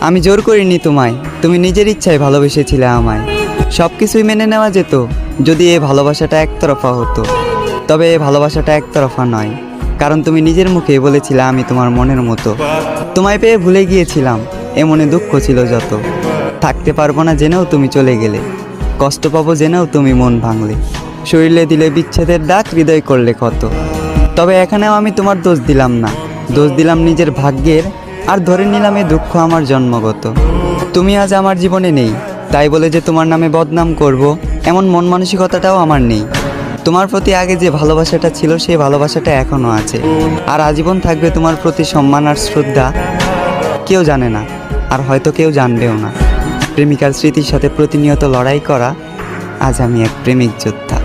আমি জোর করিনি তোমায়, তুমি নিজের ইচ্ছায় ভালোবেসেছিলে আমায়। সব কিছুই মেনে নেওয়া যেত যদি এই ভালোবাসাটা একতরফা হতো। তবে এই ভালোবাসাটা একতরফা নয়, কারণ তুমি নিজের মুখেই বলেছিলে আমি তোমার মনের মতো। তোমায় পেয়ে ভুলে গিয়েছিলাম, এ মনে দুঃখ ছিল যত। থাকতে পারবো না জেনেও তুমি চলে গেলে, কষ্ট পাবো জেনেও তুমি মন ভাঙলে। শরীরে দিলে বিচ্ছেদের ডাক, হৃদয় করলে ক্ষত। তবে এখানেও আমি তোমার দোষ দিলাম না, দোষ দিলাম নিজের ভাগ্যের, আর ধরে নিলাম এ দুঃখ আমার জন্মগত। তুমি আজ আমার জীবনে নেই, তাই বলে যে তোমার নামে বদনাম করব এমন মন মানসিকতাটাও আমার নেই। তোমার প্রতি আগে যে ভালোবাসাটা ছিল সেই ভালোবাসাটা এখনও আছে, আর আজীবন থাকবে তোমার প্রতি সম্মান আর শ্রদ্ধা। কেউ জানে না, আর হয়তো কেউ জানবেও না। প্রেমিকার স্মৃতির সাথে প্রতিনিয়ত লড়াই করা, আজ আমি এক প্রেমিক যোদ্ধা।